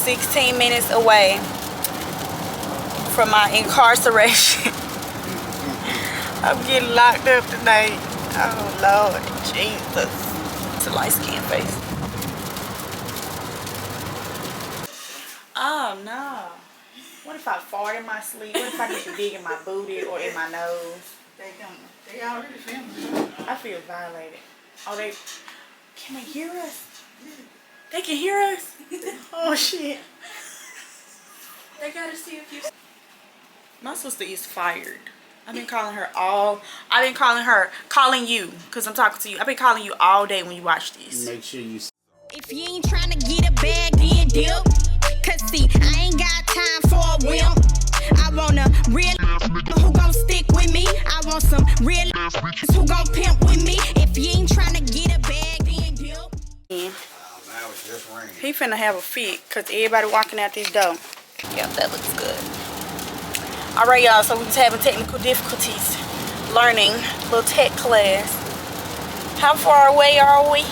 16 minutes away from my incarceration. I'm getting locked up tonight. Oh Lord Jesus. It's a light skin face. Oh no. What if I fart in my sleep? What if I get to dig in my booty or in my nose? They already filmed. I feel violated. Oh, can they hear us? They can hear us? Oh shit. They gotta see if you. My sister is fired. I've been calling you, because I'm talking to you. I've been calling you all day when you watch this. Make sure you. If you ain't trying to get a bag, then dip. Cause see, I ain't got time for a wimp. I want a real who gon' stick with me. I want some real who gon' pimp with me. If you ain't trying to get a bag, then dip. He finna have a fit because everybody walking out this door. Yep, that looks good. Alright, y'all, so we was having technical difficulties learning a little tech class. How far away are we?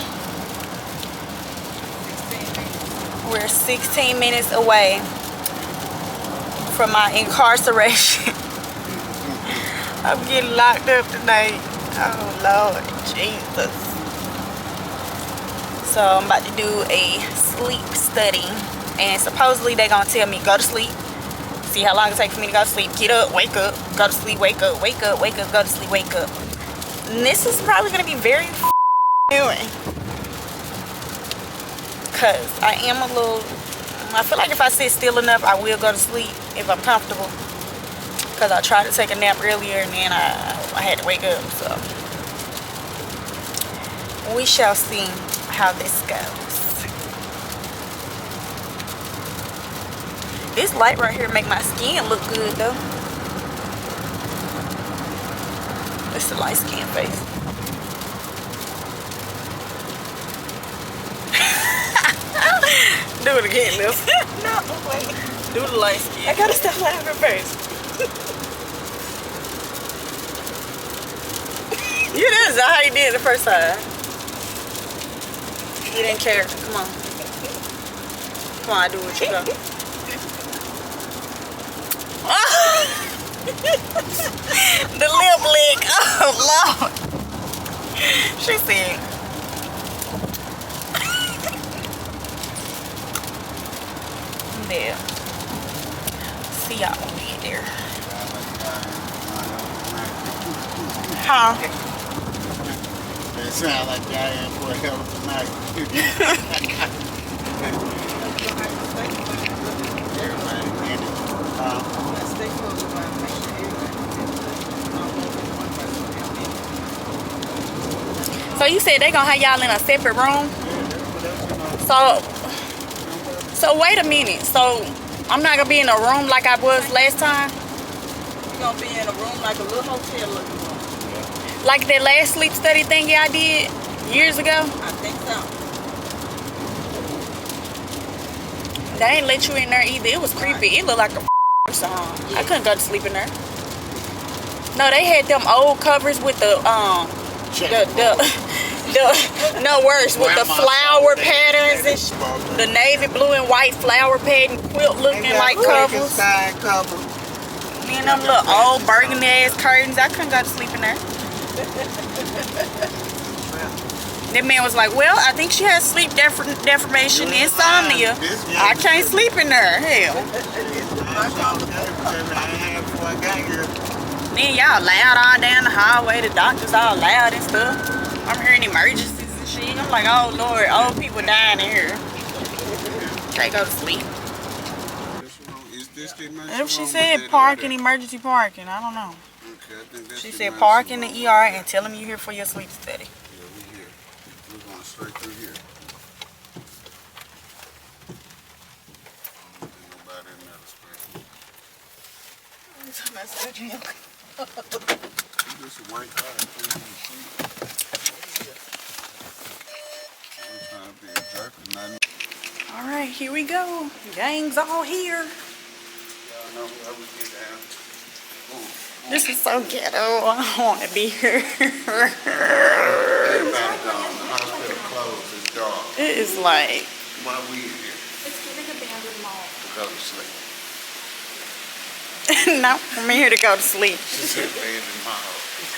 We're 16 minutes away from my incarceration. I'm getting locked up tonight. Oh Lord Jesus. So I'm about to do a sleep study, and supposedly they're gonna tell me go to sleep, see how long it takes for me to go to sleep, get up, wake up, go to sleep, wake up, wake up, wake up, go to sleep, wake up. And this is probably gonna be very annoying, cause I feel like if I sit still enough I will go to sleep if I'm comfortable, cause I tried to take a nap earlier and then I had to wake up. So we shall see how this goes. This light right here make my skin look good though. It's a light skin face. Do it again, Liv. No, wait. Do the light skin. I gotta stop laughing first. You didn't know how you did it the first time. You didn't care. Come on. Come on, I do what you go. The lip lick. Oh, Lord. She said. There. See y'all when we get there. Huh? It sounds like y'all in for a hell of a night. So you said they gonna have y'all in a separate room? So wait a minute. So I'm not gonna be in a room like I was last time? You're gonna be in a room like a little hotel looking room. Like that last sleep study thing y'all did years ago? I think so. They ain't let you in there either. It was creepy. It looked like a song. Yeah. I couldn't go to sleep in there. No, they had them old covers with the no worse, with the flower patterns and the navy blue and white flower pattern quilt looking like covers. And them little old burgundy ass curtains. I couldn't go to sleep in there. That man was like, well, I think she has sleep deprivation, insomnia. I can't sleep in there. Hell. Then y'all loud all down the hallway. The doctors all loud and stuff. I'm hearing emergencies and shit. I'm like, oh Lord, old people dying in here. Can't go to sleep. If she said parking, emergency parking, I don't know. She said park in the ER and tell them you're here for your sleep study. Yeah, we're here. We're going straight through here. Nobody in that space. This is white car. All right, here we go. Gang's all here. This is so ghetto. I don't want to be here. It is like. Why we here? It's giving abandoned mall. go to sleep. No, I'm here to go to sleep. She said lay in the mall.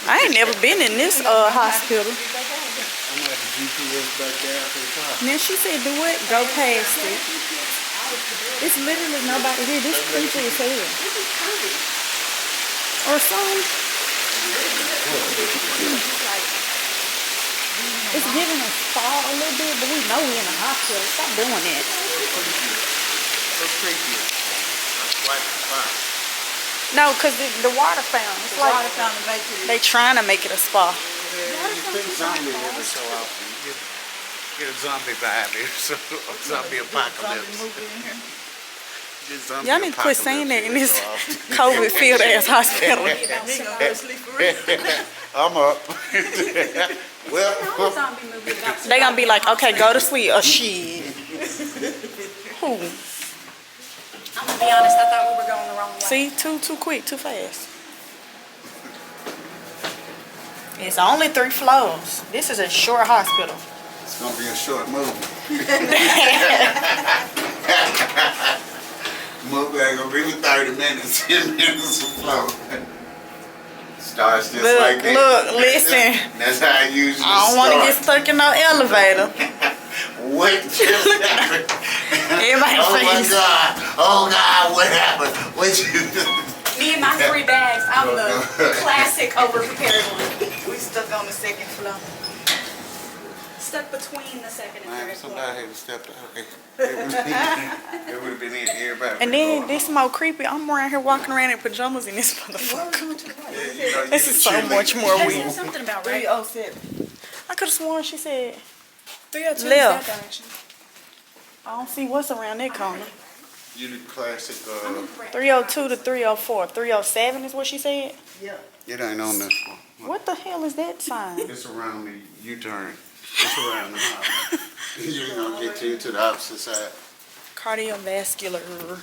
I ain't never been in this hospital. I'm at the GPS back there after the car. Then she said, do what? Go past it. It's literally nobody here. This creature is here. Or something. It's giving us fall a little bit, but we know we're in a hospital. Stop doing that. So creepy. That's like a spot. No, because the water fountain. It's like Water fountain make it. they trying to make it a spa. You think zombie every so often. You get a zombie vibe here, so a zombie apocalypse. Get zombie Y'all need to quit saying that in this apocalypse every so COVID-filled ass hospital. Nigga gonna go to sleep for real. often. I'm up. Well, They gonna be like, okay, go to sleep. Oh shit. Who? I'm gonna be honest, I thought we were going the wrong way. See, too quick, too fast. It's only 3 floors. This is a short hospital. it's gonna be a short movie. Movie ain't gonna be 30 minutes, 10 minutes of flow. Starts just like that. Look, listen. That's how I usually I don't want to get stuck in no elevator. What just happened? Everybody Oh my face. God! Oh God! What happened? What you do? Me and my 3 bags, I'm the classic over-prepared one. We stuck on the second floor. Stuck between the second and Man, third floor. somebody had to step out. It would have been it. Everybody. And then this more creepy. I'm around here walking around in pajamas in this motherfucker. This is so much more They weird. said something about right. 307. I could have sworn she said 302 Left. is that direction. I don't see what's around that corner. You the classic. 302 to 304. 307 is what she said. Yeah. It ain't on this one. What the hell is that sign? It's around the U-turn. It's around the house. You're gonna get you to the opposite side. Cardiovascular. Oh,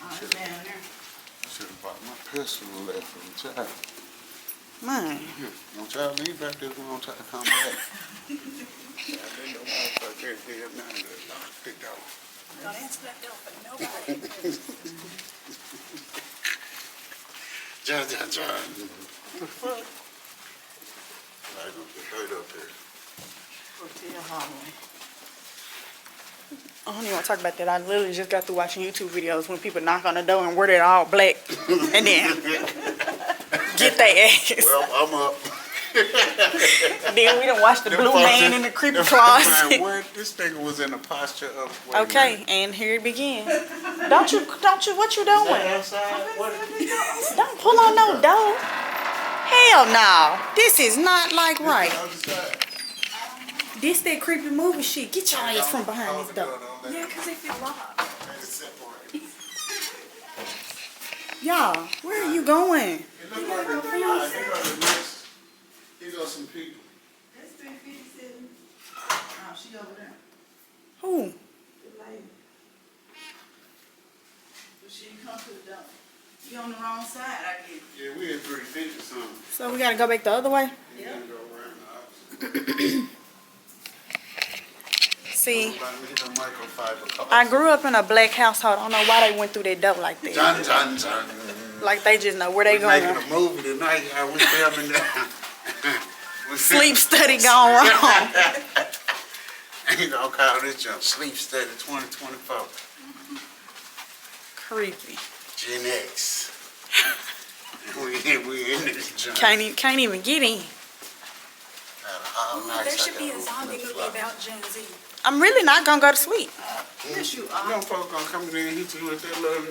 it's down there. I should have bought my pistol left from the child. Man. Don't try to leave back there. We don't try to come back. I didn't know motherfucker here now. Pick out. Don't answer that door for nobody. John. What the fuck? I gonna get hurt up here. Hotel hallway. I don't even want to talk about that. I literally just got through watching YouTube videos when people knock on the door and wear it all black. And then get their ass. Well, I'm up. Then we done watched the blue man in the creepy closet. This nigga was in a posture of. Okay, and here it begins. Don't you, what you doing? Don't pull on no door. Hell no. This is not like right. This that creepy movie shit. Get your ass from behind this door. Yeah, because they feel locked. Y'all, where are you going? Here go some people. That's 357. Oh, she over there. Who? The lady. But she didn't come to the door. You on the wrong side, I guess. Yeah, we at 350 something. So we gotta go back the other way? Yeah. Go around the opposite. See, I grew up in a black household. I don't know why they went through that door like that. John. Like they just know where they We're making going. a movie tonight. How we filming that? Sleep study gone wrong. You gonna call this jump Sleep Study 2024. Creepy. Gen X. we in this jump. Can't even get in. There should be a zombie movie about Gen Z. I'm really not gonna go to sleep. Yes, you You are. know folks gonna come in and hit you with that little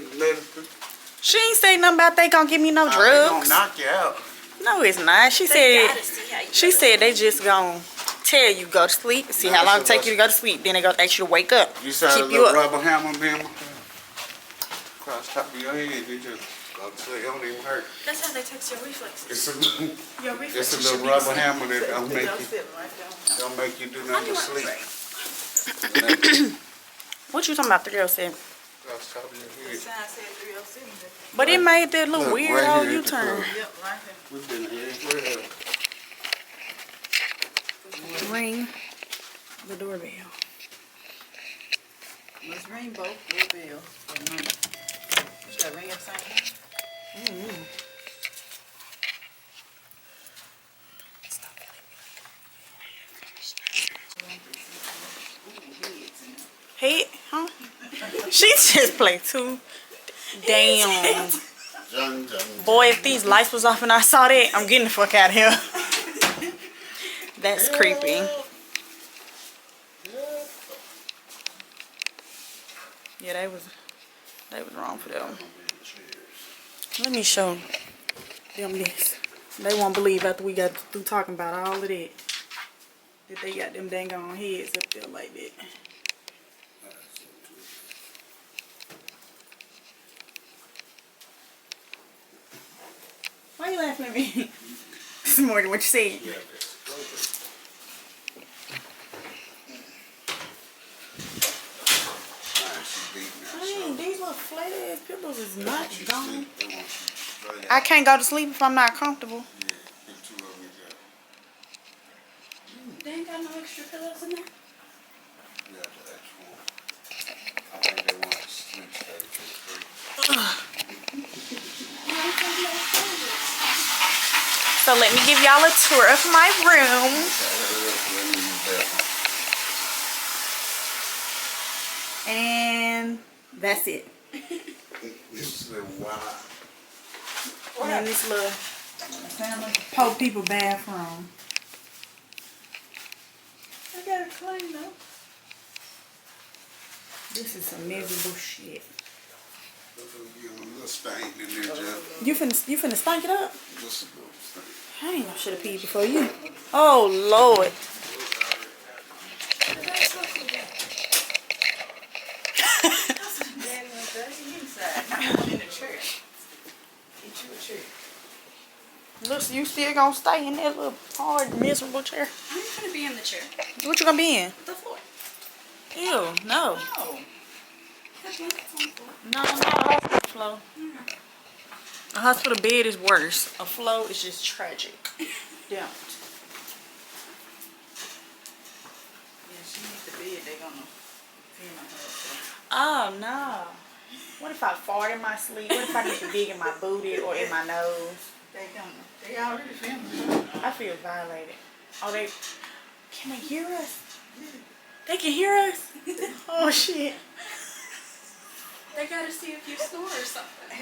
She ain't say nothing about they gonna give me no They gonna drugs. knock you out. No, it's not. She They said gotta see how you she said they just gonna tell you go to sleep, see how long it take you to go to sleep. Then they gonna ask you to wake up, You saw a keep you little up. rubber hammer being across top of your head. You just go to sleep. It don't even hurt. That's how they text your reflexes. It's a Your it's reflexes a should little be rubber the same. hammer that don't make Don't you sit right there. don't make you do I nothing do but want to sleep. pray. What you talking about 307? Across top of your The head. sign said 307. But it made that little Look, weird right old here at the U-turn. club. Yep, right here. We've been here. Ring the doorbell. Let's ring both doorbells. Should I ring at the same time? Hey, huh? She just played too damn. Boy, if these lights was off and I saw that, I'm getting the fuck out of here. That's creepy. Yeah, they was wrong for them. Let me show them this. They won't believe after we got through talking about all of that they got them dang on heads up there like that. Why you laughing at me? This is more than what you said. Dang, these little flat ass pillows is not gone. I can't go to sleep if I'm not comfortable. They ain't got no extra pillows in there? So let me give y'all a tour of my room. And that's it. And then this little poor people bathroom. I gotta clean though. This is some miserable shit. You finna stank it up? I ain't no should have peed before you. Oh Lord. Look, you still gonna stay in that little hard, miserable chair? I'm gonna be in the chair. What you gonna be in? The floor. Ew, no. Oh. No, hospital floor. A hospital bed is worse. A floor is just tragic. Don't. Yeah, she needs the bed. They gonna film her. Oh no. What if I fart in my sleep? What if I get to dig in my booty or in my nose? They gonna. They already filmed her. I feel violated. Oh, can they hear us? They can hear us? Oh shit. They gotta see if you snore or something.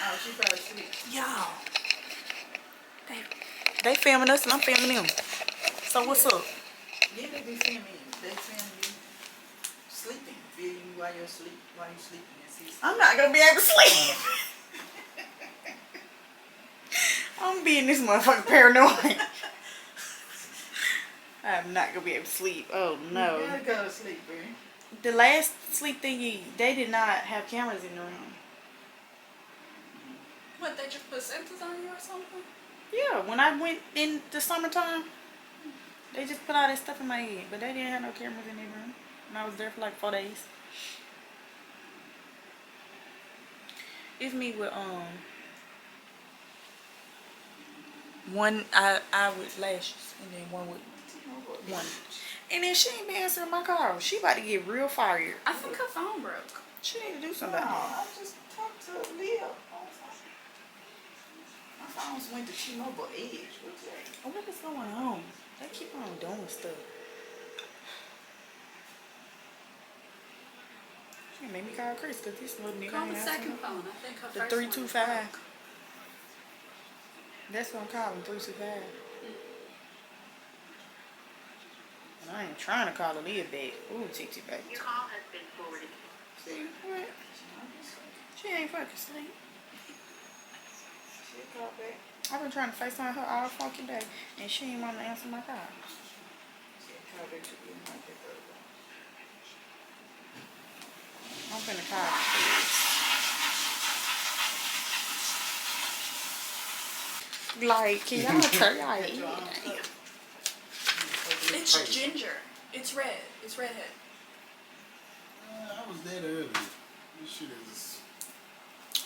Oh, she probably sleep. Y'all. They filming us and I'm filming them. So what's up? Yeah, they be filming you. They film you sleeping. Film you while you're asleep, while you sleeping and see. I'm not gonna be able to sleep. I'm being this motherfucking paranoid. I'm not gonna be able to sleep. Oh no. You gotta go to sleep, bro. The last sleep thingy, they did not have cameras in the room. What, they just put sensors on you or something? Yeah, when I went in the summertime, they just put all that stuff in my head, but they didn't have no cameras in their room. And I was there for like 4 days. It's me with one eye with lashes and then one with one. And then she ain't been answering my call. She about to get real fired. I think her phone broke. She need to do something about I just talked to Leah. My phones went to T-Mobile Edge. What's that? it. What is going on? They keep on doing stuff. She made me call Chris because this little nigga Call ain't the answering. second phone. I think her The first 325. That's what I'm calling, 325. And I ain't trying to call Aaliyah back. Ooh, TT back. Your call has been forwarded. See, what? She ain't fucking sleep. She called back. I've been trying to FaceTime her all fucking day, and she ain't want to answer my call. She called back to get my paper. I'm finna call Chris. Like, can y'all turn y'all head? It's ginger. It's red. It's redhead. I was there earlier. This shit is.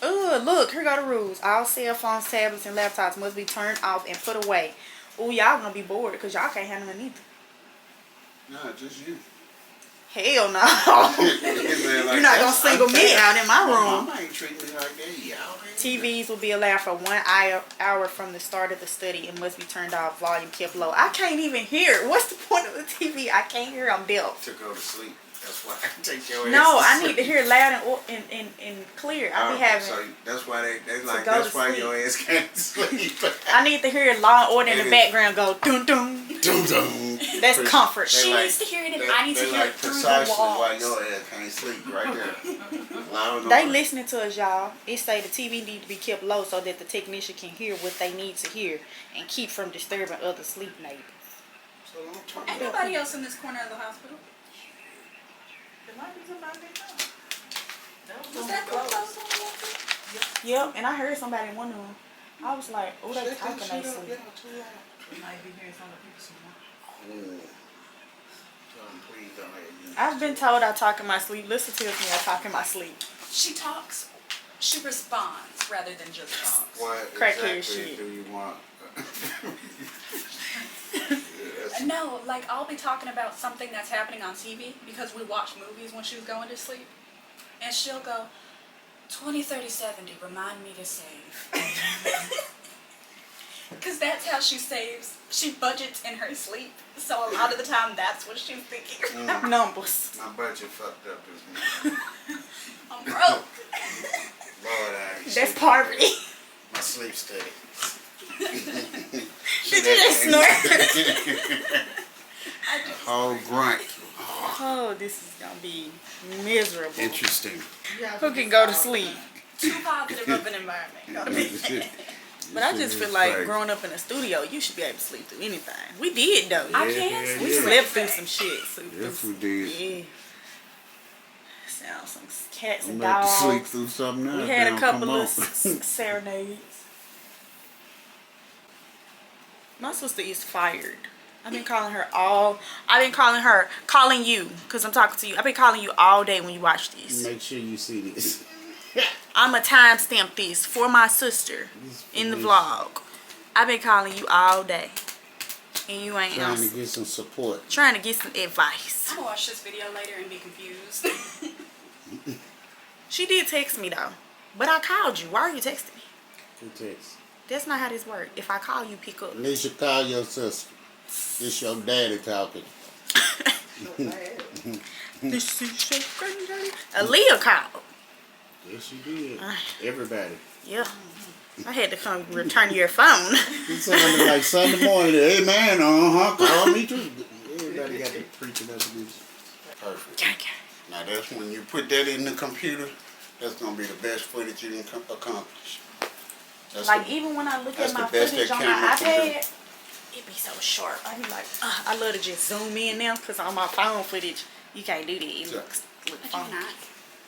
Look, here go the rules. All cell phones, tablets, and laptops must be turned off and put away. Ooh, y'all gonna be bored because y'all can't handle it either. Nah, just you. Hell no. You're You're not gonna single me out in my room. Mama ain't treating me like that, y'all. TVs will be allowed for 1 hour from the start of the study and must be turned off, volume kept low. I can't even hear. What's the point of the TV? I can't hear. I'm deaf. To go to sleep. That's why I take your ass. No, to I sleep. need to hear loud and clear. I be having. So that's why they like. go That's to why sleep. your ass can't sleep. I need to hear Law and Order in It the is. background go dum dum. Dum dum. That's comfort. They She like- needs to hear it and they- I need to they hear like it through the precisely why walls. your ass can't sleep right there. Loud and They order. listening to us, y'all. It say the TV need to be kept low so that the technician can hear what they need to hear and keep from disturbing other sleep neighbors. So don't talk Ain't about nobody else in this corner of the hospital. There might be somebody there. Was that door closed on the walk-in? Yep, and I heard somebody in one of them. I was like, oh, they talking they sleep. You might be hearing some of the people somewhere. Tell them please don't let me. I've been told I talk in my sleep. Listen to me, I talk in my sleep. She talks. She responds rather than just talks. What Crackhead exactly shit. do you want? No, like I'll be talking about something that's happening on TV because we watch movies when she was going to sleep. And she'll go, 20, 30, 70, remind me to save. Because that's how she saves. She budgets in her sleep. So a lot of the time that's what she's thinking. Numbers. My budget fucked up this morning. I'm broke. Lord, I That's poverty. my sleep study. Did you just snort? Whole grunt. Oh, this is gonna be miserable. Interesting. Who can go to sleep? Too positive of an environment. Gotta be. But I just feel like growing up in a studio, you should be able to sleep through anything. We did though. I can't yeah, We sleep. slept through some shit. Yes, we did. Yeah. Sound some cats I'm and about to sleep dogs. through something now. We had a Now, couple come of on. serenades. My sister is fired. I've been calling her calling you, because I'm talking to you. I've been calling you all day when you watch this. Make sure you see this. I'm going to timestamp this for my sister in the vlog. I've been calling you all day. And you ain't Trying to answering. get some support. Trying to get some advice. I'm gonna watch this video later and be confused. She did text me though. But I called you. Why are you texting me? Good text. That's not how this works. If I call you, pick up. At least you call your sister. It's your daddy talking. This is your granddaddy. Aaliyah called. Yes, you did. Everybody. Yeah. I had to come return your phone. It sounded like Sunday morning. Hey, man, call me too. Everybody got to preaching up to this. Perfect. Now, that's when you put that in the computer, that's going to be the best footage you can accomplish. That's Like, the- even when I look that's at my the best footage that on my camera can do. iPad, it be so sharp. I be like, I love to just zoom in now, because on my phone footage, you can't do that. It looks But you funky. not.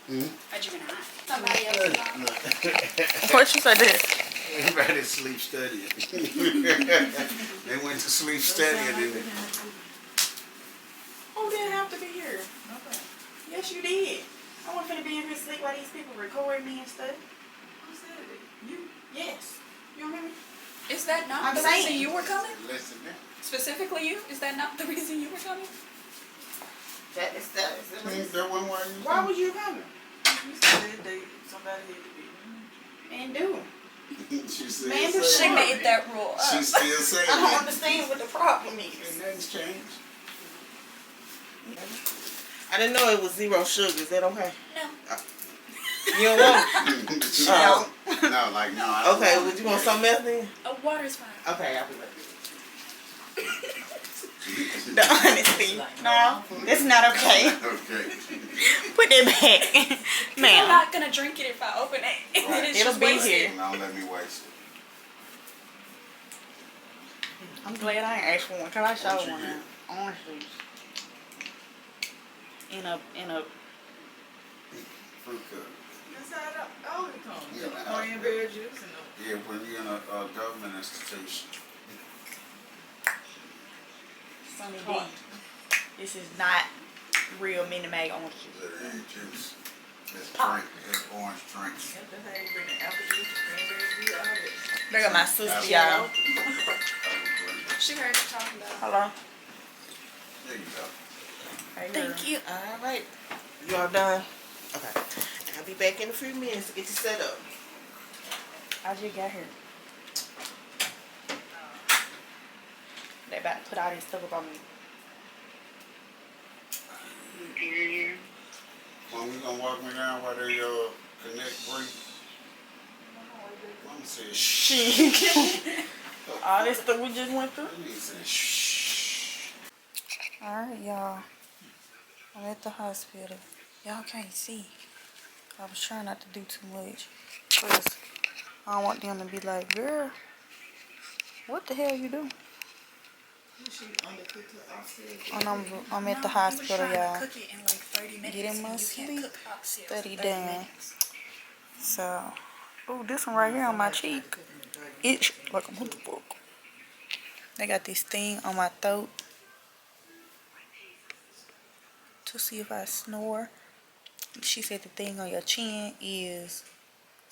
Hmm? But you not. Somebody else. What you say this? Everybody sleep studying. They went to sleep studying. And Who didn't have to be here? Yes, you did. I wasn't finna be in here sleep while these people record me and stuff. Who said it? You. Yes. You don't hear me? Is that not I'm the saying. reason you were coming? listen now. Specifically you? Is that not the reason you were coming? That is That one why you Why would you coming? You said somebody had to be. And do. She said Man, say She it. made that rule She up. still saying I don't that. understand what the problem is. And nothing's changed. I didn't know it was 0 sugar. Is that okay? No. You don't want She Oh. don't. No, like, no. I don't Okay, want would you want something else then? Water's fine. Okay, I'll be ready. The honesty. No, that's not okay. Okay. Put that back. I'm Ma'am. not gonna drink it if I open it. It's It'll just be wasted. here. Don't let me waste it. I'm glad I ain't asked for one. Can I show What you one? get? Orange juice. In a Fruit cup. That's how it always comes. Yeah. IamBreeZe juice and Yeah, when you're in a government institution. Sunny D. This is not real Minnie Mae orange juice. It ain't juice. It's drink. It's orange drink. that's how you bring the apple juice, the cranberry juice, all that. Look at my sister, y'all. She heard you talking about it. Hello. There you go. Thank you. All right. You all done? Okay. I'll be back in a few minutes to get you set up. I just got here. They about to put all this stuff up on me. Mom, you gonna walk me down while they connect Bree? Mama said shh. All this stuff we just went through. He said shh. Alright, y'all. I'm at the hospital. Y'all can't see. I was trying not to do too much. Cause I don't want them to be like, girl, what the hell you doing? And I'm at the hospital, y'all. Getting my sleep study done. So, ooh, this one right here on my cheek. Itch like a motherfucker. They got this thing on my throat to see if I snore. She said the thing on your chin is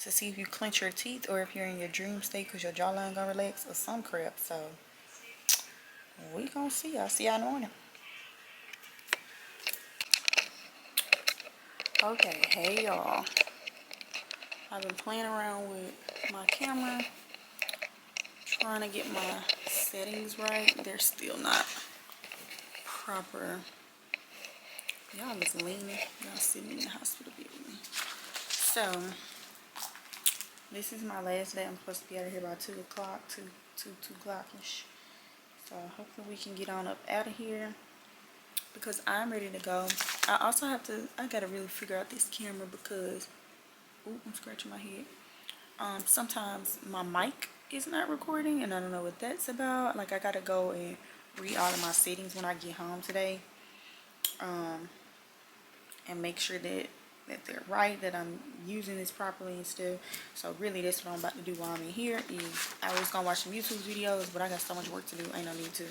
to see if you clench your teeth or if you're in your dream state because your jawline gonna relax or some crap. So we gonna see. I'll see y'all in the morning. Okay, hey y'all. I've been playing around with my camera, trying to get my settings right. They're still not proper. Y'all is leaning. Y'all sitting in the hospital bed with me. So, this is my last day. I'm supposed to be out of here by 2 o'clock, 2 o'clock-ish. So, hopefully we can get on up out of here because I'm ready to go. I also have to, I got to really figure out this camera because, ooh, I'm scratching my head. Sometimes my mic is not recording and I don't know what that's about. Like, I got to go and read all of my settings when I get home today. And make sure that they're right, that I'm using this properly and stuff. So really that's what I'm about to do while I'm in here is I was gonna watch some YouTube videos, but I got so much work to do, ain't no need to.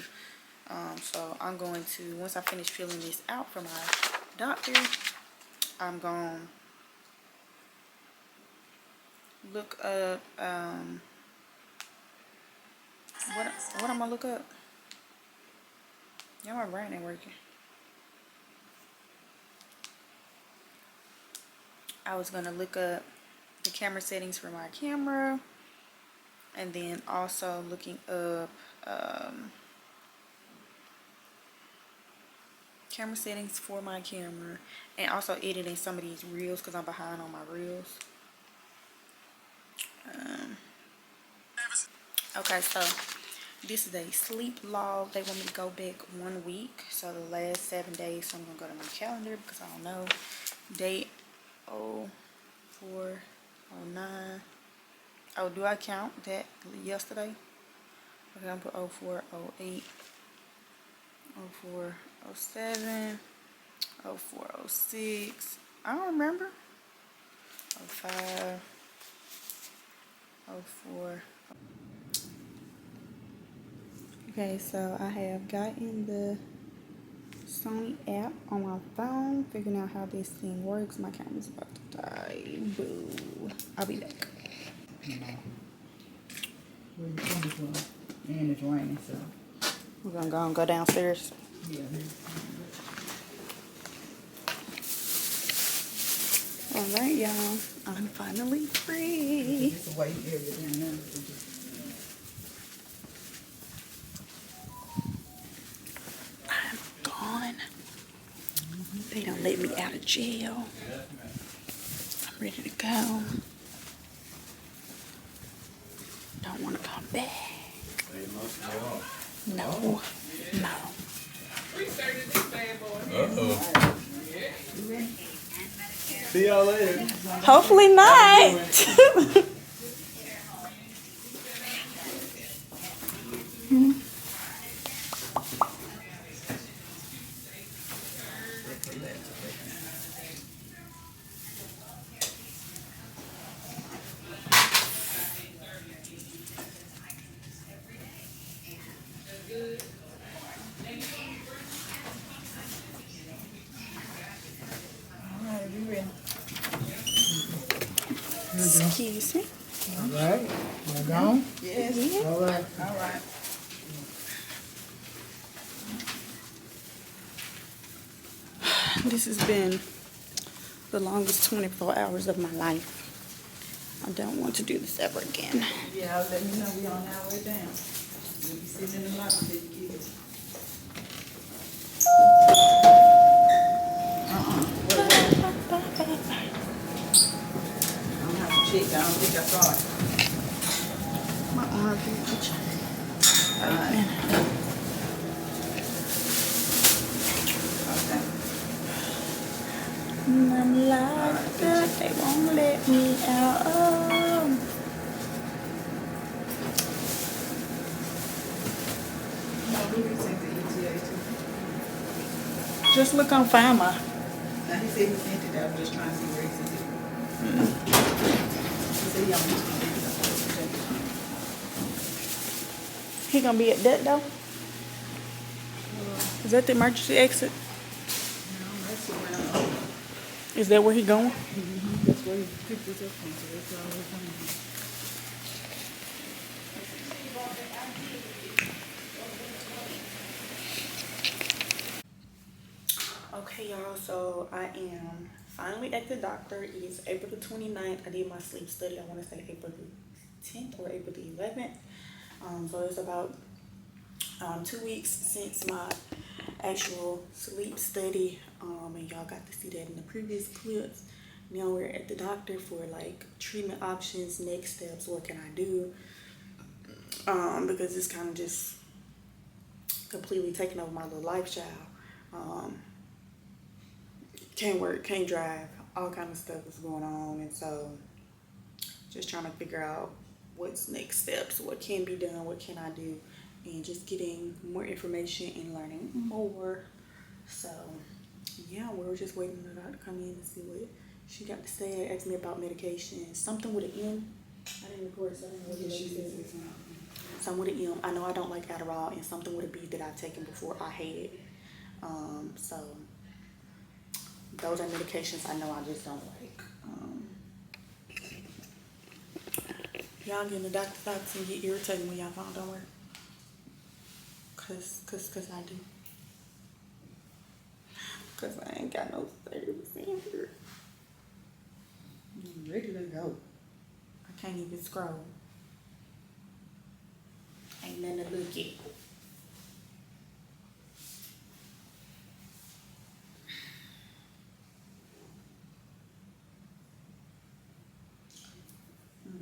So I'm going to, once I finish filling this out for my doctor, I'm gonna look up what I'm gonna look up. Yeah, my brain ain't working. I was going to look up the camera settings for my camera and then also looking up camera settings for my camera and also editing some of these reels because I'm behind on my reels. Okay, so this is a sleep log. They want me to go back 1 week, so the last 7 days. So I'm going to go to my calendar because I don't know. Date 0409. Oh, do I count that yesterday? Okay, I'm gonna put 0408, 0407, 0406. I don't remember. 05, 04. Okay, so I have gotten the Sony app on my phone, figuring out how this thing works. My camera's about to die. Boo. I'll be back. And it's raining, so. We're gonna go and go downstairs. Yeah. Alright, y'all. I'm finally free. It's a waiting area down there. I'm gone. They don't let me out of jail. I'm ready to go. Don't want to come back. No. No. Uh-oh. See y'all later. Hopefully not. Excuse me. All right. Y'all gone? Yes. All right. All right. This has been the longest 24 hours of my life. I don't want to do this ever again. Yeah, let me know we on our way down. We'll be sitting in the lobby till you get it. I don't have to check. I don't think I saw it. My arm itch. Okay. I'm locked up, they won't let me out. No, Ruby sent the ETA too. Just look on Find My. Now he said he sent it. I was just trying to see where he sent it. He said he almost sent it. He gonna be at that though? Is that the emergency exit? No, that's around. Is that where he going? That's where he picked this up from. So that's all we're coming. Okay, y'all, so I am finally at the doctor. It is April the 29th. I did my sleep study, I want to say April the 10th or April the 11th. So it's about 2 weeks since my actual sleep study, and y'all got to see that in the previous clips. Now we're at the doctor for like treatment options, next steps, what can I do, because it's kind of just completely taking over my little lifestyle. Can't work, can't drive, all kind of stuff is going on, and so just trying to figure out what's next steps, what can be done, what can I do, and just getting more information and learning more. So yeah, we're just waiting for the doctor to come in and see what she got to say. Asked me about medication, something with an M. I didn't record, so I don't know what she said. Something with an M. I know I don't like Adderall, and something with a B that I've taken before I hate it. So those are medications I know I just don't like. Y'all get in the doctor's office and get irritated when y'all phone don't work. Cause I do. Cause I ain't got no service in here. I'm ready to go. I can't even scroll. Ain't nothing to look at.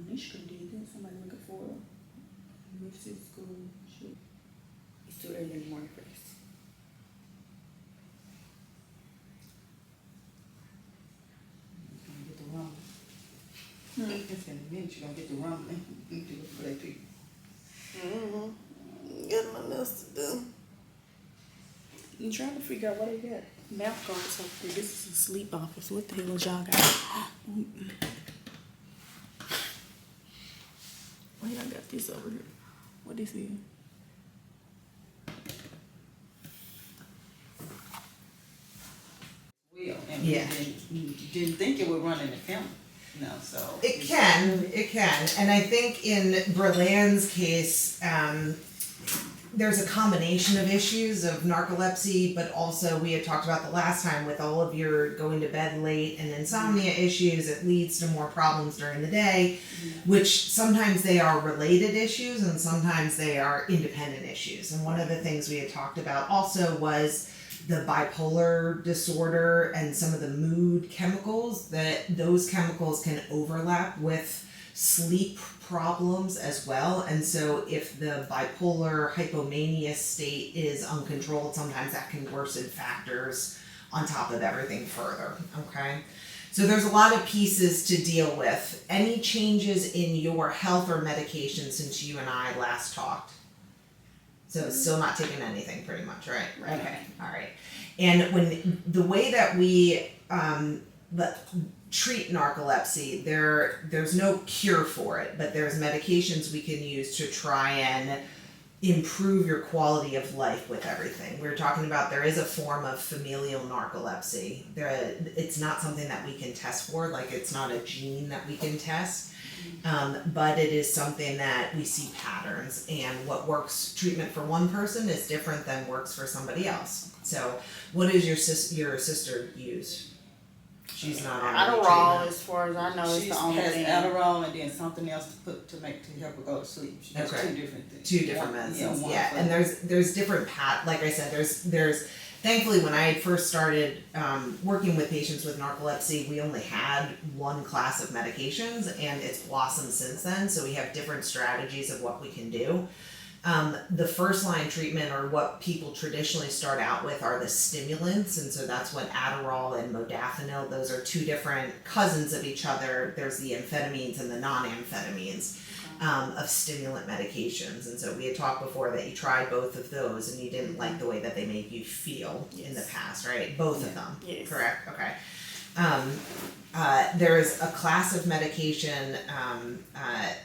They should do this. Somebody looking for a Memphis school. Shoot. It's too early in the morning for this. You're gonna get the rumbling. It's in a minute you're gonna get the rumbling. Do it for that people. Got nothing else to do. I'm trying to figure out what they got. Mouth guards up there. This is a sleep office. What the hell is y'all got? Wait, I got this over here. What is it? Will, and Yeah. you didn't think it would run in the film. No, so. It can. And I think in Berlin's case, there's a combination of issues of narcolepsy, but also we had talked about the last time with all of your going to bed late and insomnia issues, it leads to more problems during the day, which sometimes they are related issues and sometimes they are independent issues. And one of the things we had talked about also was the bipolar disorder and some of the mood chemicals, that those chemicals can overlap with sleep problems as well. And so if the bipolar hypomania state is uncontrolled, sometimes that can worsen factors on top of everything further, okay? So there's a lot of pieces to deal with. Any changes in your health or medication since you and I last talked? So still not taking anything pretty much, right? Okay, all right. And when the way that we treat narcolepsy, there's no cure for it, but there's medications we can use to try and improve your quality of life with everything. We were talking about there is a form of familial narcolepsy. It's not something that we can test for, like it's not a gene that we can test, but it is something that we see patterns, and what works treatment for one person is different than works for somebody else. So what does your sister use? She's not on any Adderall, treatment. as far as I know, is She the only has thing. Adderall and then something else to help her go to sleep. She has Okay. 2 different things. Two different One- medicines. one Yeah, for- and there's different like I said, there's thankfully when I first started working with patients with narcolepsy, we only had one class of medications, and it's blossomed since then. So we have different strategies of what we can do. The first line treatment, or what people traditionally start out with, are the stimulants, and so that's what Adderall and modafinil, those are 2 different cousins of each other. There's the amphetamines and the non-amphetamines of stimulant medications, and so we had talked before that you tried both of those and you didn't like the way that they made you feel in the past, right? Both of them, Yes. correct? Okay. There's a class of medication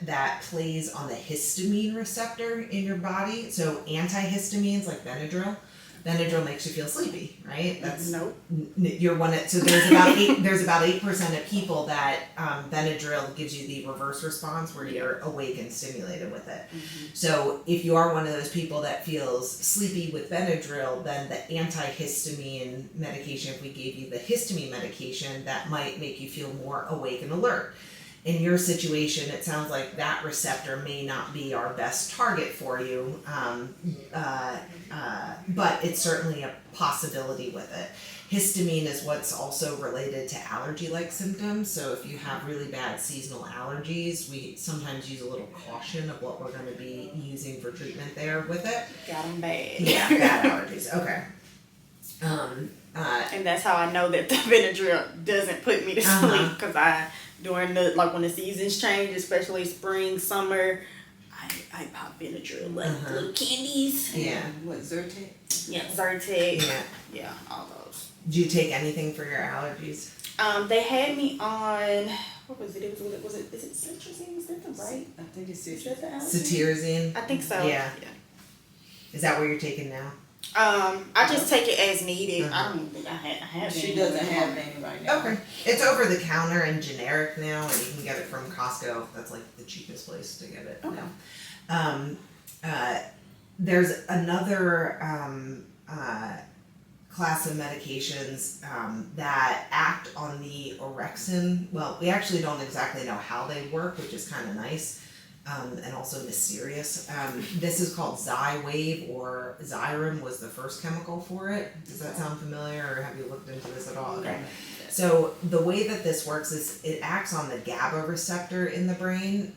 that plays on the histamine receptor in your body. So antihistamines like Benadryl. Benadryl makes you feel sleepy, right? That's Nope. You're one. So there's about 8% of people that Benadryl gives you the reverse response where you're awake and stimulated with it. So if you are one of those people that feels sleepy with Benadryl, then the antihistamine medication, if we gave you the histamine medication, that might make you feel more awake and alert. In your situation, it sounds like that receptor may not be our best target for you, but it's certainly a possibility with it. Histamine is what's also related to allergy-like symptoms. So if you have really bad seasonal allergies, we sometimes use a little caution of what we're going to be using for treatment there with it. Got them bad. Yeah, bad allergies. Okay. And that's how I know that the Benadryl doesn't put me to sleep, because during the, like when the seasons change, especially spring, summer, I pop Benadryl, like little candies. Yeah. What, Zyrtec? Yeah, Zyrtec. Yeah. Yeah, all those. Do you take anything for your allergies? They had me on, what was it? Was it cetirizine? Is that the right? I think it's Is that the allergy? Cetirizine? I think so. Yeah. Is that what you're taking now? I just take it as needed. I don't think I have She any. doesn't have any right now. Okay. It's over the counter and generic now, and you can get it from Costco. That's like the cheapest place to get it now. There's another class of medications that act on the orexin. Well, we actually don't exactly know how they work, which is kind of nice. And also mysterious. This is called Xywav, or Xyrem was the first chemical for it. Does that sound familiar, or have you looked into this at all? Okay. So the way that this works is it acts on the GABA receptor in the brain.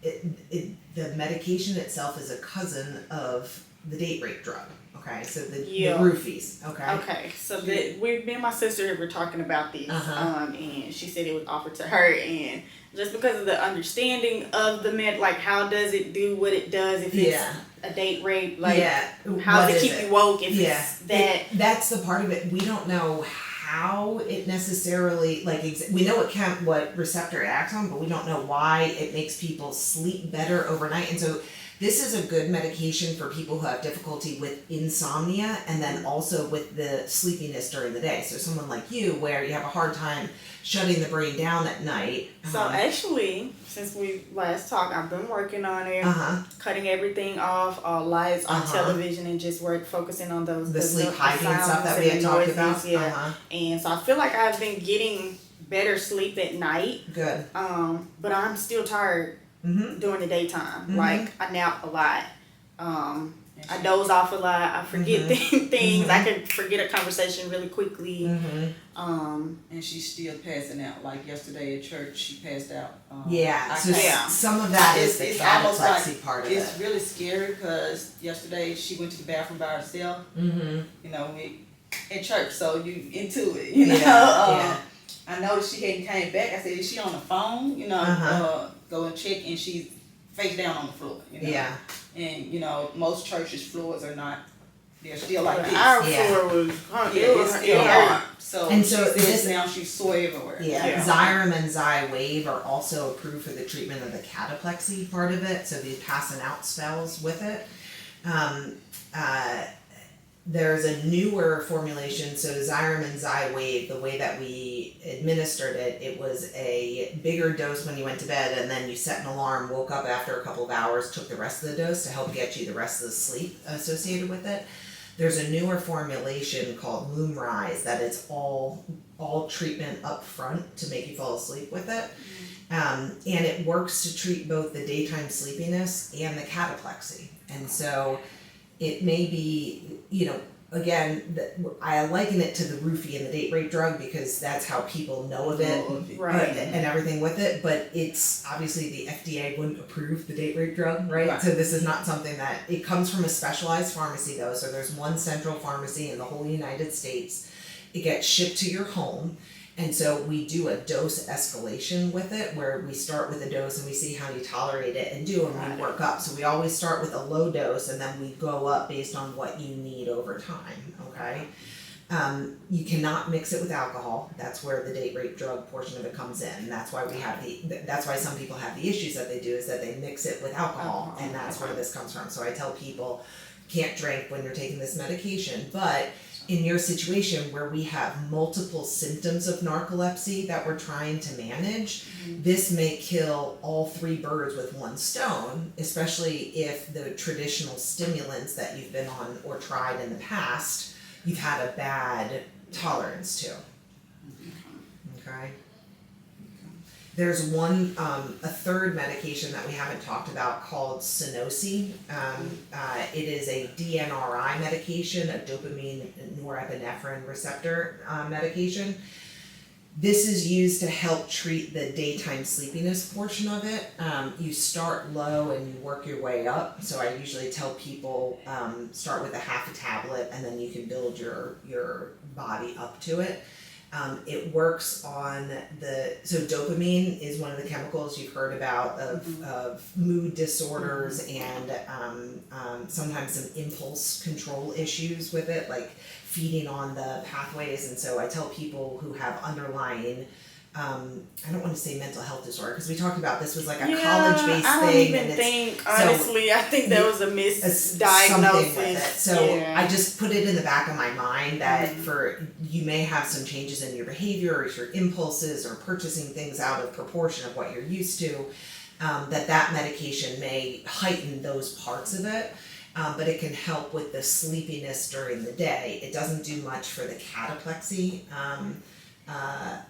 The medication itself is a cousin of the date rape drug. Okay, so the roofies. Okay. Okay, so me and my sister were talking about this, and she said it was offered to her, and just because of the understanding of the med, like how does it do what it does if it's a date rape, like how does it keep you woke if it's that? That's the part of it. We don't know how it necessarily, like, we know what receptor it acts on, but we don't know why it makes people sleep better overnight. And so this is a good medication for people who have difficulty with insomnia and then also with the sleepiness during the day. So someone like you, where you have a hard time shutting the brain down at night. So actually, since we last talked, I've been working on it, cutting everything off, all lights on television, and just focusing on those the sleep hygiene stuff that we had talked about. And so I feel like I've been getting better sleep at night. Good. But I'm still tired during the daytime. Like I nap a lot. I doze off a lot. I forget things. I can forget a conversation really quickly. And she's still passing out. Like yesterday at church, she passed out. Some of that is the catalepsy part of it. It's really scary because yesterday she went to the bathroom by herself. You know, in church, so you into it. You know. I noticed she hadn't came back. I said, "Is she on the phone?" You know, go and check, and she's face down on the floor. You know? Yeah. And you know, most churches' floors are not. They're still like this. Our floor was it's still hard. So this now she's sore everywhere. Xyrem and Xywav are also approved for the treatment of the cataplexy part of it. So the passing out spells with it. There's a newer formulation, so Xyrem and Xywave, the way that we administered it, it was a bigger dose when you went to bed, and then you set an alarm, woke up after a couple of hours, took the rest of the dose to help get you the rest of the sleep associated with it. There's a newer formulation called LumRise that it's all treatment up front to make you fall asleep with it. And it works to treat both the daytime sleepiness and the cataplexy. And so it may be, you know, again, I liken it to the roofie and the date rape drug because that's how people know of it, right? And everything with it. But it's obviously the FDA wouldn't approve the date rape drug, right? So this is not something that, it comes from a specialized pharmacy though. So there's one central pharmacy in the whole United States. It gets shipped to your home. And so we do a dose escalation with it where we start with a dose and we see how you tolerate it and we work up. So we always start with a low dose and then we go up based on what you need over time, okay? You cannot mix it with alcohol. That's where the date rape drug portion of it comes in. And that's why we have that's why some people have the issues that they do is that they mix it with alcohol and that's where this comes from. So I tell people, can't drink when you're taking this medication, but in your situation where we have multiple symptoms of narcolepsy that we're trying to manage, this may kill all three birds with one stone, especially if the traditional stimulants that you've been on or tried in the past, you've had a bad tolerance to. Okay? There's one, a third medication that we haven't talked about called Sunosi. It is a DNRI medication, a dopamine norepinephrine receptor medication. This is used to help treat the daytime sleepiness portion of it. You start low and you work your way up. So I usually tell people start with a half a tablet and then you can build your body up to it. It works on so dopamine is one of the chemicals you've heard about of mood disorders and sometimes some impulse control issues with it, like feeding on the pathways. And so I tell people who have underlying, I don't want to say mental health disorder because we talked about this was like a college-based thing. I don't even think, honestly, I think there was a misdiagnosis. With it. So I just put it in the back of my mind that you may have some changes in your behavior or your impulses or purchasing things out of proportion of what you're used to, that medication may heighten those parts of it. But it can help with the sleepiness during the day. It doesn't do much for the cataplexy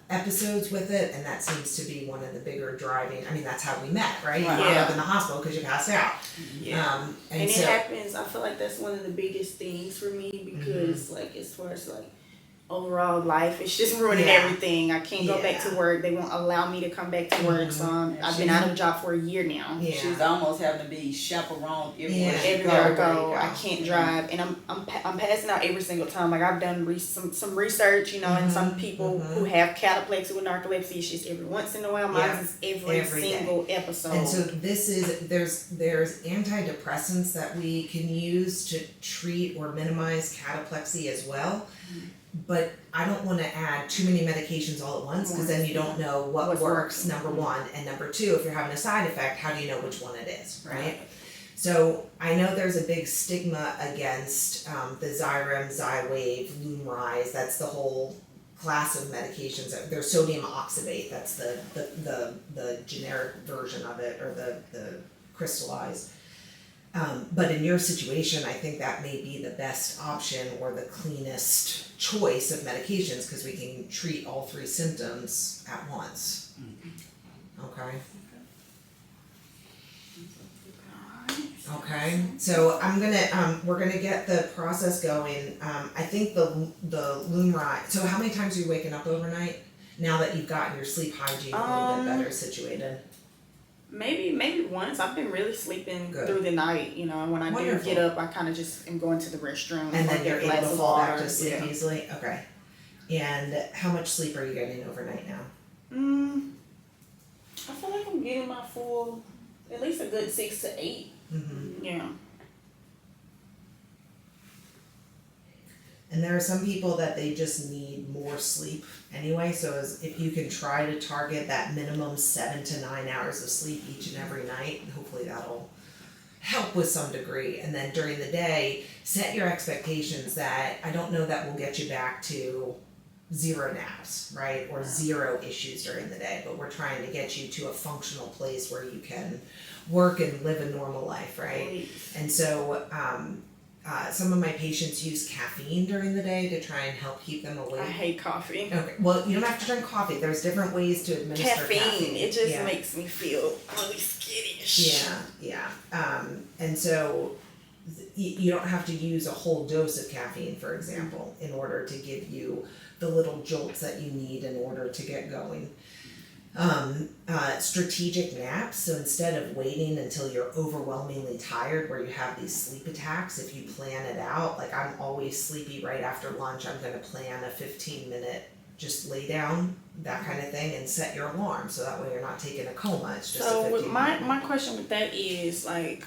episodes with it, and that seems to be one of the bigger driving. I mean, that's how we met, right? You wound up in the hospital because you passed out. And it happens. I feel like that's one of the biggest things for me because, like, as far as like overall life, it's just ruining everything. I can't go back to work. They won't allow me to come back to work, so I've been out of a job for a year now. She's almost having to be chaperoned everywhere I go. I can't drive, and I'm passing out every single time. Like I've done some research, you know, and some people who have cataplexy with narcolepsy, it's just every once in a while. Mine is every single episode. And so this is there's antidepressants that we can use to treat or minimize cataplexy as well. But I don't want to add too many medications all at once because then you don't know what works, number one. And number two, if you're having a side effect, how do you know which one it is, right? So I know there's a big stigma against the Xyrem, Xywave, LumRise. That's the whole class of medications. There's sodium oxybate. That's the generic version of it, or the crystallized. But in your situation, I think that may be the best option or the cleanest choice of medications because we can treat all three symptoms at once. Okay. Okay. So we're gonna get the process going. I think the LumRise. So how many times are you waking up overnight now that you've gotten your sleep hygiene a little bit better situated? Maybe once. I've been really sleeping through the night, you know, and when I do get up, I kind of just am going to the restroom. And then you're able to fall back to sleep easily? Okay. And how much sleep are you getting overnight now? I feel like I'm getting my full, at least a good 6 to 8. Yeah. And there are some people that they just need more sleep anyway, so if you can try to target that minimum 7 to 9 hours of sleep each and every night, hopefully that'll help with some degree, and then during the day, set your expectations that I don't know that we'll get you back to 0 naps, right? Or 0 issues during the day, but we're trying to get you to a functional place where you can work and live a normal life, right? And so, some of my patients use caffeine during the day to try and help keep them awake. I hate coffee. Okay, well, you don't have to drink coffee. There's different ways to administer caffeine. It just makes me feel really skittish. Yeah. And so you don't have to use a whole dose of caffeine, for example, in order to give you the little jolts that you need in order to get going. Strategic naps, so instead of waiting until you're overwhelmingly tired where you have these sleep attacks, if you plan it out, like I'm always sleepy right after lunch, I'm going to plan a 15-minute just lay down, that kind of thing, and set your alarm so that way you're not taking a coma. It's just so a 15-minute. my question with that is like,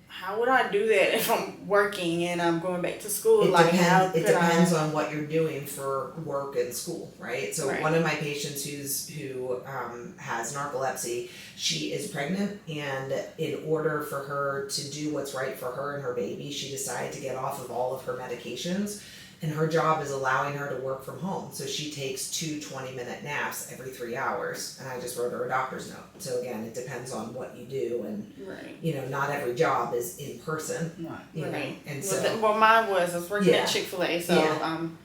how would I do that if I'm working and I'm going back to school? It depends on what you're doing for work and school, right? So one of my patients who has narcolepsy, she is pregnant, and in order for her to do what's right for her and her baby, she decided to get off of all of her medications. And her job is allowing her to work from home. So she takes 2 20-minute naps every 3 hours. And I just wrote her a doctor's note. So again, it depends on what you do. And, not every job is in person. You know? And so, mine was, I was working at Chick-fil-A. So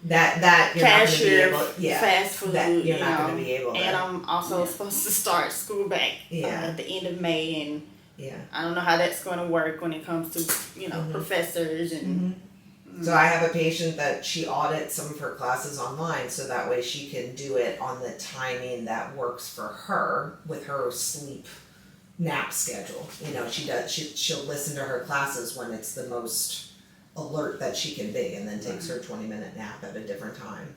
that you're cashier, not going to be able, fast food. That you're not going to be able to. And I'm also supposed to start school back at the end of May. And I don't know how that's going to work when it comes to, professors and... So I have a patient that she audits some of her classes online so that way she can do it on the timing that works for her with her sleep nap schedule. She'll listen to her classes when it's the most alert that she can be, and then takes her 20-minute nap at a different time.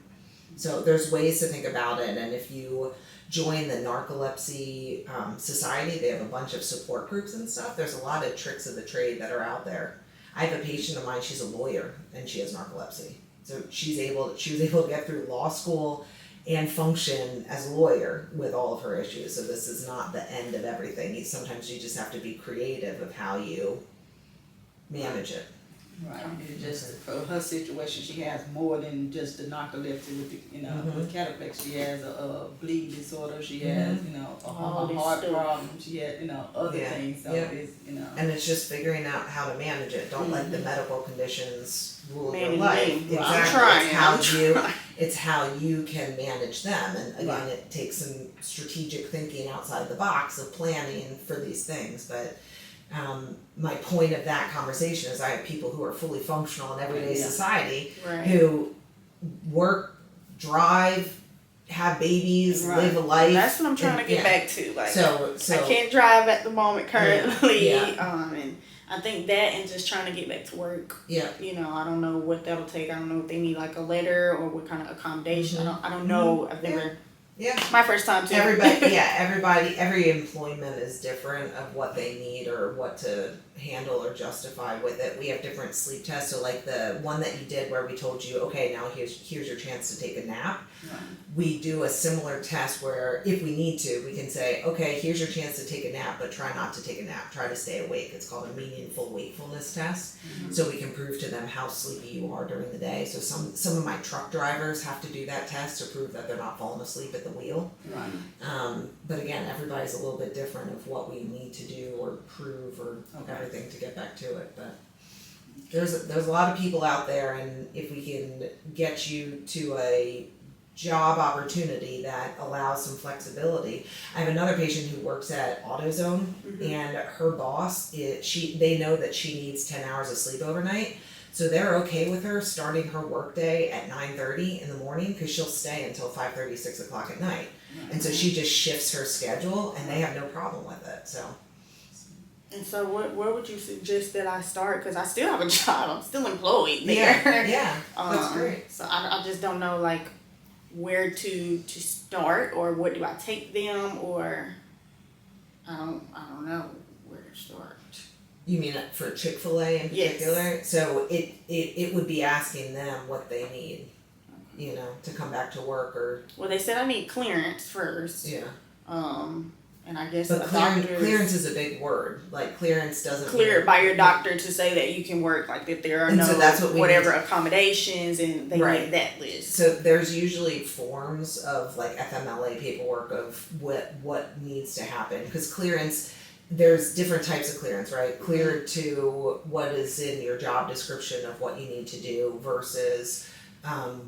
So there's ways to think about it, and if you join the Narcolepsy Society, they have a bunch of support groups and stuff. There's a lot of tricks of the trade that are out there. I have a patient of mine, she's a lawyer, and she has narcolepsy. So she was able to get through law school and function as a lawyer with all of her issues. So this is not the end of everything. Sometimes you just have to be creative of how you manage it. Right. It just for her situation, she has more than just the narcolepsy with the, with cataplexy. She has a bleeding disorder. She has, a heart problem. She has, other things. So it's, And it's just figuring out how to manage it. Don't let the medical conditions rule your life. Exactly. It's how you can manage them. And again, it takes some strategic thinking outside the box of planning for these things. But my point of that conversation is I have people who are fully functional in everyday society who work, drive, have babies, live a life. And that's what I'm trying to get back to. Like, so I can't drive at the moment currently. And I think that and just trying to get back to work. I don't know what that'll take. I don't know if they need like a letter or what kind of accommodation. I don't know. I've never. My first time too. Every employment is different of what they need or what to handle or justify with it. We have different sleep tests. So like the one that you did where we told you, okay, now here's your chance to take a nap. We do a similar test where if we need to, we can say, okay, here's your chance to take a nap, but try not to take a nap. Try to stay awake. It's called a meaningful wakefulness test. So we can prove to them how sleepy you are during the day. So some of my truck drivers have to do that test to prove that they're not falling asleep at the wheel. But again, everybody's a little bit different of what we need to do or prove or everything to get back to it. But there's a lot of people out there, and if we can get you to a job opportunity that allows some flexibility. I have another patient who works at AutoZone, and her boss they know that she needs 10 hours of sleep overnight. So they're okay with her starting her workday at 9:30 in the morning because she'll stay until 5:30, 6 o'clock at night. And so she just shifts her schedule, and they have no problem with it. So. And so where would you suggest that I start? Because I still have a job. I'm still employed there. Yeah, that's great. So I just don't know like where to start, or what do I take them, or I don't know where to start. You mean for Chick-fil-A in particular? Yes. So it would be asking them what they need, to come back to work or. Well, they said I need clearance first. Yeah. And I guess But a doctor clearance is a big word. Like clearance doesn't cleared by your doctor to say that you can work, like that there are And no so that's what we whatever need. accommodations, and they Right. need that list. So there's usually forms of like FMLA paperwork of what needs to happen, because clearance, there's different types of clearance, right? Cleared to what is in your job description of what you need to do versus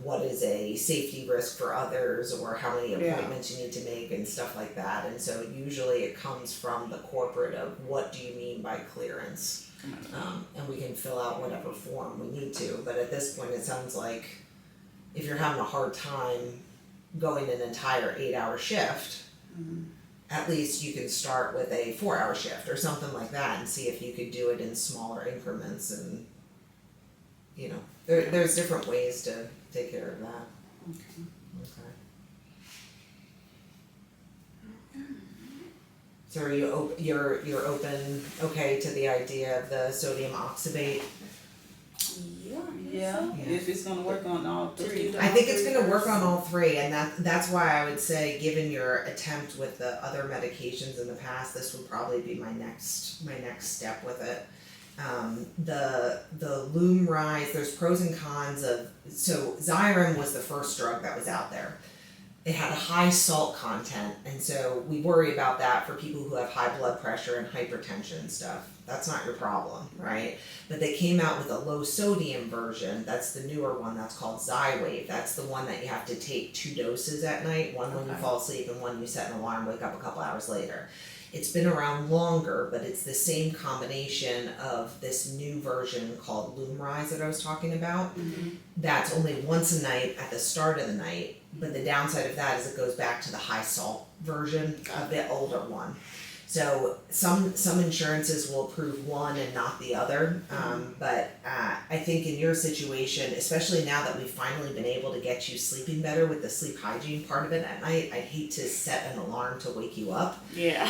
what is a safety risk for others, or how many appointments you need to make and stuff like that. And so usually it comes from the corporate of what do you mean by clearance, and we can fill out whatever form we need to. But at this point, it sounds like if you're having a hard time going an entire 8-hour shift, at least you can start with a 4-hour shift or something like that and see if you could do it in smaller increments. And you know, there's different ways to take care of that. Okay. So are you you're open, okay, to the idea of the sodium oxybate? Yeah, if it's gonna work on all three. I think it's gonna work on all three, and that's why I would say, given your attempt with the other medications in the past, this would probably be my next step with it. The LumeRise, there's pros and cons of, so Xyrem was the first drug that was out there. It had a high salt content, and so we worry about that for people who have high blood pressure and hypertension and stuff. That's not your problem, right? But they came out with a low sodium version. That's the newer one. That's called Xywav. That's the one that you have to take 2 doses at night, one when you fall asleep and one you set an alarm, wake up a couple hours later. It's been around longer, but it's the same combination of this new version called LumeRise that I was talking about. That's only once a night at the start of the night, but the downside of that is it goes back to the high salt version, a bit older one. So some insurances will approve one and not the other, but I think in your situation, especially now that we've finally been able to get you sleeping better with the sleep hygiene part of it at night, I'd hate to set an alarm to wake you up. Yeah.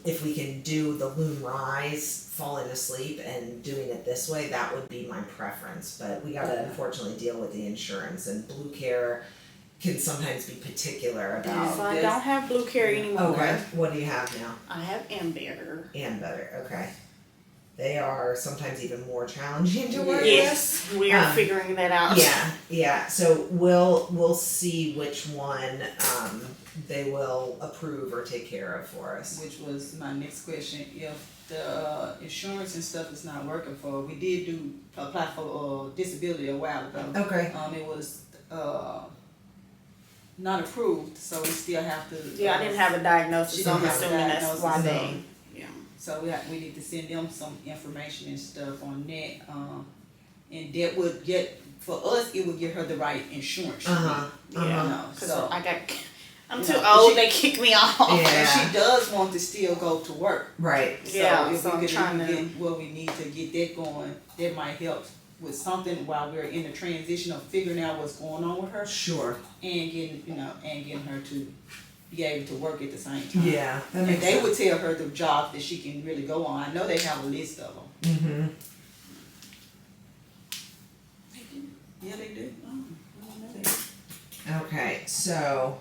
If we can do the LumeRise falling asleep and doing it this way, that would be my preference. But we gotta unfortunately deal with the insurance, and Blue Care can sometimes be particular about. So I don't have Blue Care anymore. Okay, what do you have now? I have IamBre. IamBre, okay. They are sometimes even more challenging to work Yes, we are figuring that out. Yeah. So we'll see which one they will approve or take care of for us. Which was my next question. If the insurance and stuff is not working for, we did apply for disability a while ago. Okay. It was not approved, so we still have to. Yeah, I didn't have a diagnosis, so I'm didn't have a assuming that's diagnosis, why so- they. Yeah. So we need to send them some information and stuff on that, and that would get, for us, it would get her the right insurance. Yeah. So I'm you too know, old. she- They kick me off. Yeah. and she does want to still go to work. Right. So Yeah, if so we I'm could trying to- get what we need to get that going, that might help with something while we're in the transition of figuring out what's going on with her, Sure. and getting her to be able to work at the same time. Yeah, that And makes they sense. would tell her the jobs that she can really go on. I know they have a list of them. Mm-hmm. Yeah, they do. Oh, I don't know that. Okay, so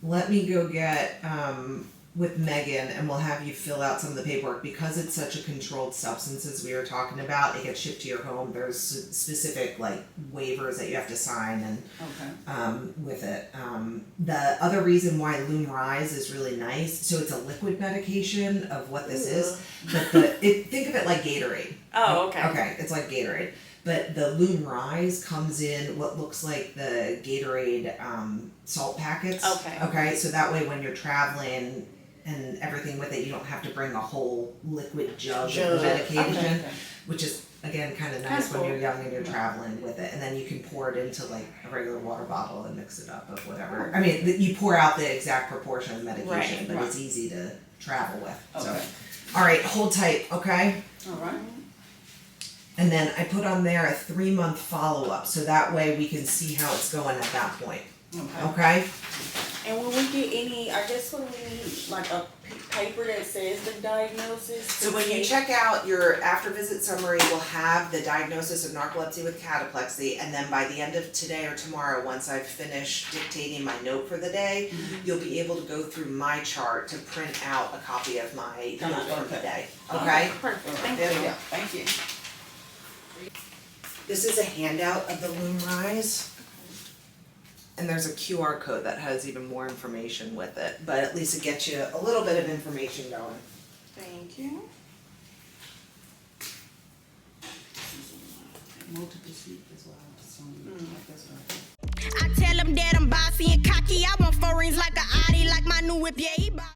let me go get with Megan, and we'll have you fill out some of the paperwork. Because it's such a controlled substance, as we were talking about, it gets shipped to your home. There's specific like waivers that you have to sign and with it. The other reason why LumeRise is really nice, so it's a liquid medication of what this is, but think of it like Gatorade. Oh, okay. Okay, it's like Gatorade. But the LumeRise comes in what looks like the Gatorade salt packets. Okay. Okay, so that way when you're traveling and everything with it, you don't have to bring a whole liquid jug of medication, Okay. which is, again, kind of nice That's when cool. you're young and you're traveling with it. And then you can pour it into like a regular water bottle and mix it up of whatever. I mean, you pour out the exact proportion of medication, but it's easy to travel with. So, Okay. all right, hold tight, okay? All right. And then I put on there a 3-month follow-up, so that way we can see how it's going at that point, Okay. okay? And when we get any, I guess what we need, like a paper that says the diagnosis. So when you check out your after visit summary, we'll have the diagnosis of narcolepsy with cataplexy, and then by the end of today or tomorrow, once I've finished dictating my note for the day, you'll be able to go through my chart to print out a copy of my note for the day. Okay? Perfect. Thank There we you. go. Thank you. This is a handout of the Loom Rise. And there's a QR code that has even more information with it, but at least it gets you a little bit of information going. Thank you. Multiple sheet as well. So, that's right. I tell them that I'm bossy and cocky. I want four rings like a Audi, like my new whip, yeah, he